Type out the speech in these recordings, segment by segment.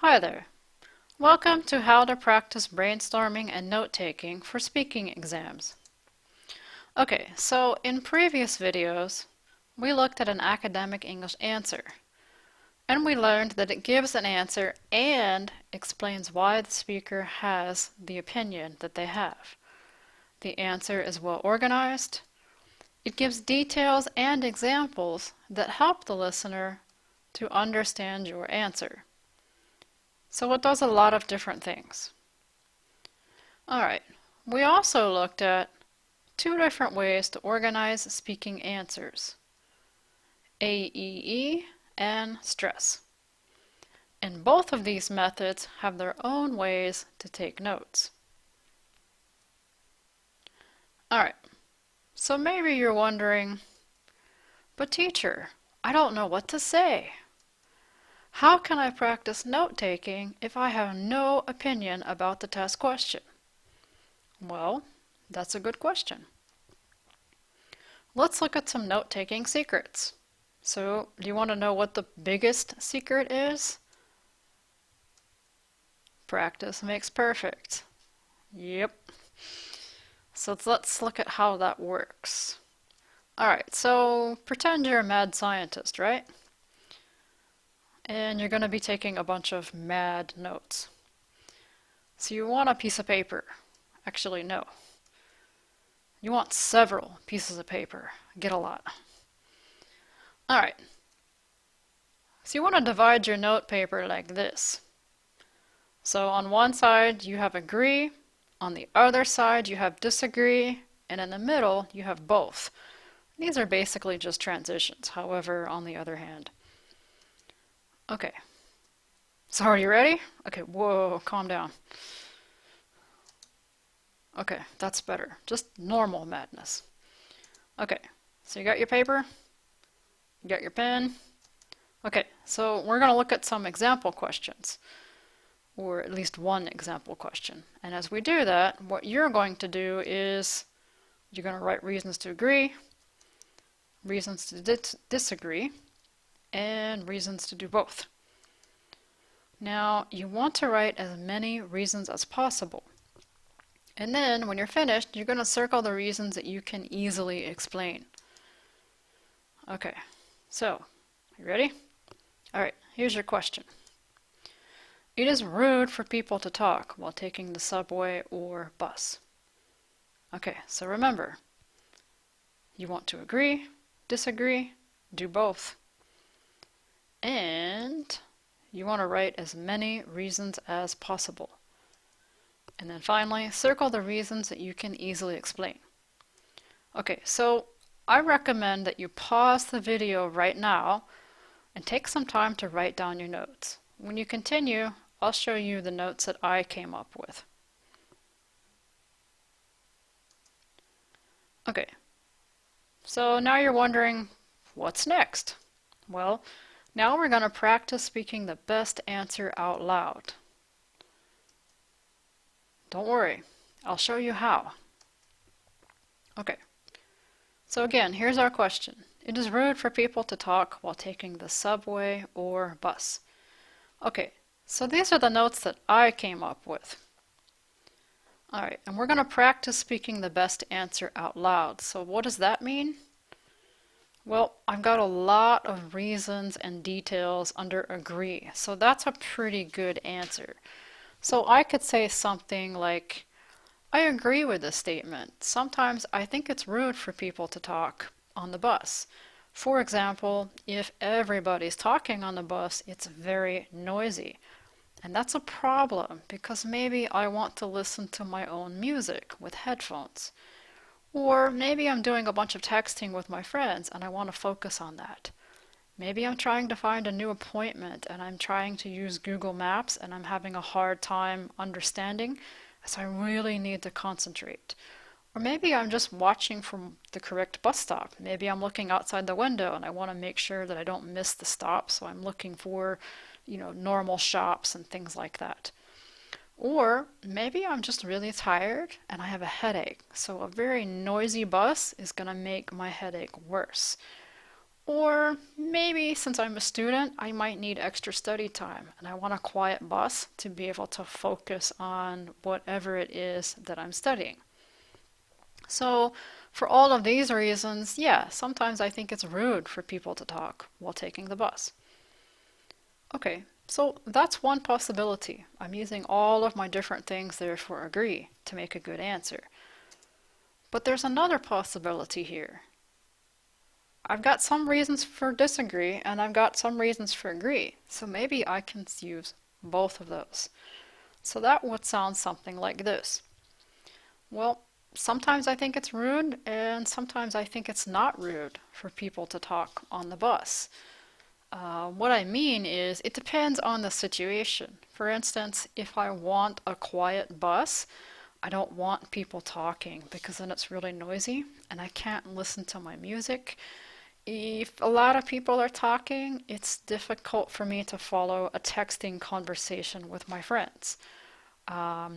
Hi there. Welcome to How to Practice Brainstorming and Note-Taking for Speaking Exams. Okay, so in previous videos, we looked at an academic English answer, and we learned that it gives an answer and explains why the speaker has the opinion that they have. The answer is well organized. It gives details and examples that help the listener to understand your answer. So it does a lot of different things. Alright, we also looked at two different ways to organize speaking answers, AEE and stress. And both of these methods have their own ways to take notes. Alright, so maybe you're wondering, but teacher, I don't know what to say. How can I practice note-taking if I have no opinion about the test question? Well, that's a good question. Let's look at some note-taking secrets. So, do you want to know what the biggest secret is? Practice makes perfect. Yep. So let's look at how that works. Alright, so pretend you're a mad scientist, right? And you're going to be taking a bunch of mad notes. So you want a piece of paper. Actually, no. You want several pieces of paper. Get a lot. Alright. So you want to divide your note paper like this. So on one side you have agree, on the other side you have disagree, and in the middle you have both. These are basically just transitions, however, on the other hand. Okay. So are you ready? Okay, whoa, calm down. Okay, that's better. Just normal madness. Okay, so you got your paper? You got your pen? Okay, so we're going to look at some example questions, or at least one example question. And as we do that, what you're going to do is you're going to write reasons to agree, reasons to disagree, and reasons to do both. Now, you want to write as many reasons as possible. And then, when you're finished, you're going to circle the reasons that you can easily explain. Okay, so, you ready? Alright, here's your question. It is rude for people to talk while taking the subway or bus. Okay, so remember, you want to agree, disagree, do both. And you want to write as many reasons as possible. And then finally, circle the reasons that you can easily explain. Okay, so I recommend that you pause the video right now and take some time to write down your notes. When you continue, I'll show you the notes that I came up with. Okay, so now you're wondering, what's next? Well, now we're going to practice speaking the best answer out loud. Don't worry, I'll show you how. Okay, so again, here's our question. It is rude for people to talk while taking the subway or bus. Okay, so these are the notes that I came up with. Alright, and we're going to practice speaking the best answer out loud. So what does that mean? Well, I've got a lot of reasons and details under agree, so that's a pretty good answer. So I could say something like, I agree with this statement. Sometimes I think it's rude for people to talk on the bus. For example, if everybody's talking on the bus, it's very noisy. And that's a problem because maybe I want to listen to my own music with headphones. Or maybe I'm doing a bunch of texting with my friends and I want to focus on that. Maybe I'm trying to find a new appointment and I'm trying to use Google Maps and I'm having a hard time understanding, so I really need to concentrate. Or maybe I'm just watching from the correct bus stop. Maybe I'm looking outside the window and I want to make sure that I don't miss the stop, so I'm looking for, normal shops and things like that. Or maybe I'm just really tired and I have a headache, so a very noisy bus is going to make my headache worse. Or maybe since I'm a student, I might need extra study time and I want a quiet bus to be able to focus on whatever it is that I'm studying. So, for all of these reasons, yeah, sometimes I think it's rude for people to talk while taking the bus. Okay, so that's one possibility. I'm using all of my different things there for agree to make a good answer. But there's another possibility here. I've got some reasons for disagree and I've got some reasons for agree. So maybe I can use both of those. So that would sound something like this. Well, sometimes I think it's rude and sometimes I think it's not rude for people to talk on the bus. What I mean is it depends on the situation. For instance, if I want a quiet bus, I don't want people talking because then it's really noisy and I can't listen to my music. If a lot of people are talking, it's difficult for me to follow a texting conversation with my friends.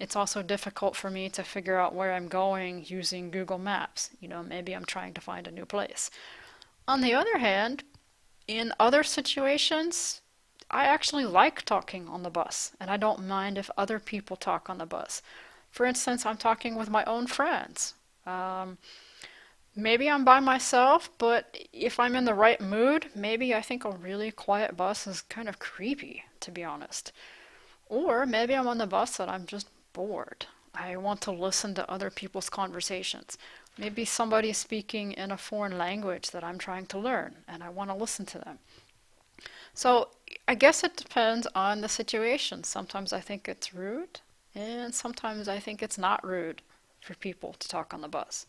It's also difficult for me to figure out where I'm going using Google Maps. Maybe I'm trying to find a new place. On the other hand, in other situations, I actually like talking on the bus, and I don't mind if other people talk on the bus. For instance, I'm talking with my own friends. Maybe I'm by myself, but if I'm in the right mood, maybe I think a really quiet bus is kind of creepy, to be honest. Or maybe I'm on the bus and I'm just bored. I want to listen to other people's conversations. Maybe somebody's speaking in a foreign language that I'm trying to learn, and I want to listen to them. So I guess it depends on the situation. Sometimes I think it's rude, and sometimes I think it's not rude for people to talk on the bus.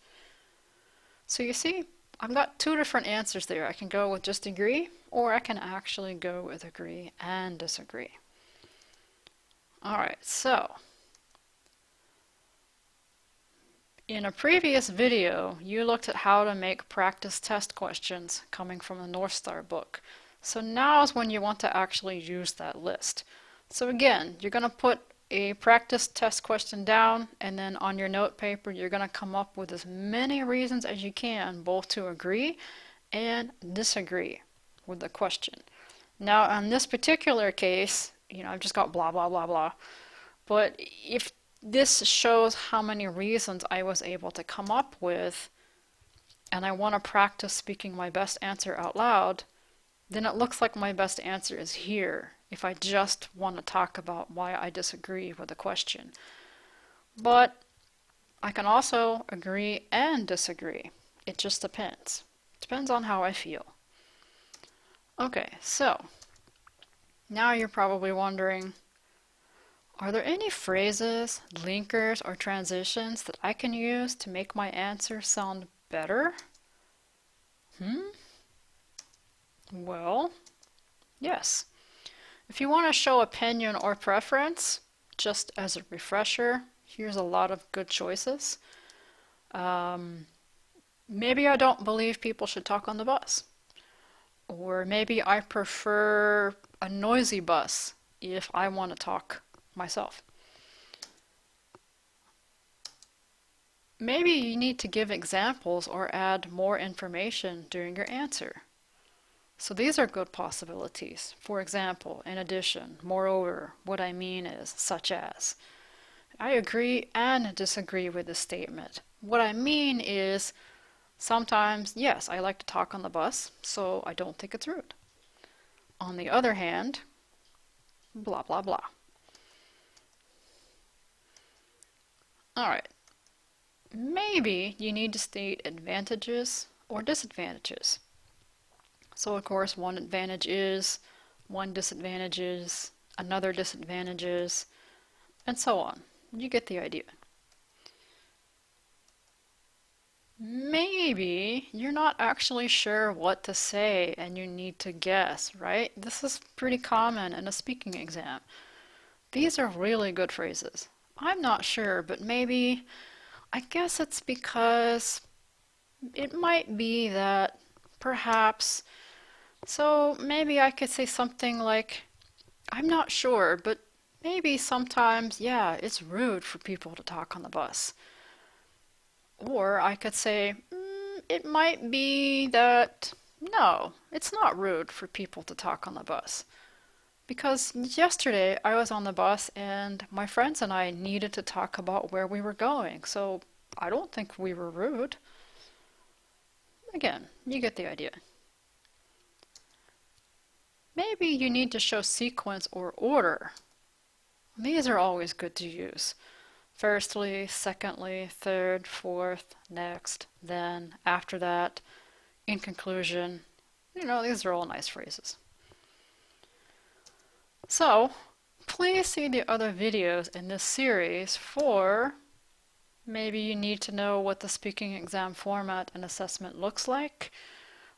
So you see, I've got two different answers there. I can go with just agree, or I can actually go with agree and disagree. Alright, so in a previous video, you looked at how to make practice test questions coming from the North Star book. So now is when you want to actually use that list. So again, you're going to put a practice test question down, and then on your note paper, you're going to come up with as many reasons as you can, both to agree and disagree with the question. Now, in this particular case, I've just got blah, blah, blah, blah. But if this shows how many reasons I was able to come up with, and I want to practice speaking my best answer out loud, then it looks like my best answer is here if I just want to talk about why I disagree with the question. But I can also agree and disagree. It just depends. Depends on how I feel. Okay, so now you're probably wondering, are there any phrases, linkers, or transitions that I can use to make my answer sound better? Well, yes. If you want to show opinion or preference, just as a refresher, here's a lot of good choices. Maybe I don't believe people should talk on the bus. Or maybe I prefer a noisy bus if I want to talk myself. Maybe you need to give examples or add more information during your answer. So these are good possibilities. For example, in addition, moreover, what I mean is, such as. I agree and disagree with this statement. What I mean is, sometimes, yes, I like to talk on the bus, so I don't think it's rude. On the other hand, blah, blah, blah. Alright, maybe you need to state advantages or disadvantages. So of course one advantage is, one disadvantage is, another disadvantage is, and so on. You get the idea. Maybe you're not actually sure what to say and you need to guess, right? This is pretty common in a speaking exam. These are really good phrases. I'm not sure, but maybe, I guess it's because it might be that perhaps, so maybe I could say something like, I'm not sure, but maybe sometimes, yeah, it's rude for people to talk on the bus. Or I could say, it might be that No, it's not rude for people to talk on the bus. Because yesterday I was on the bus and my friends and I needed to talk about where we were going, so I don't think we were rude. Again, you get the idea. Maybe you need to show sequence or order. These are always good to use. Firstly, secondly, third, fourth, next, then, after that, in conclusion. These are all nice phrases. So, please see the other videos in this series for maybe you need to know what the speaking exam format and assessment looks like,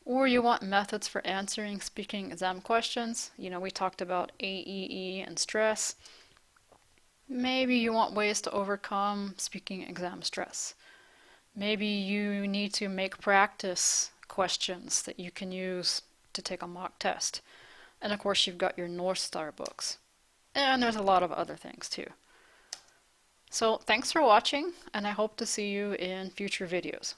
or you want methods for answering speaking exam questions. We talked about AEE and stress. Maybe you want ways to overcome speaking exam stress. Maybe you need to make practice questions that you can use to take a mock test. And of course, you've got your North Star books. And there's a lot of other things too. So thanks for watching, and I hope to see you in future videos.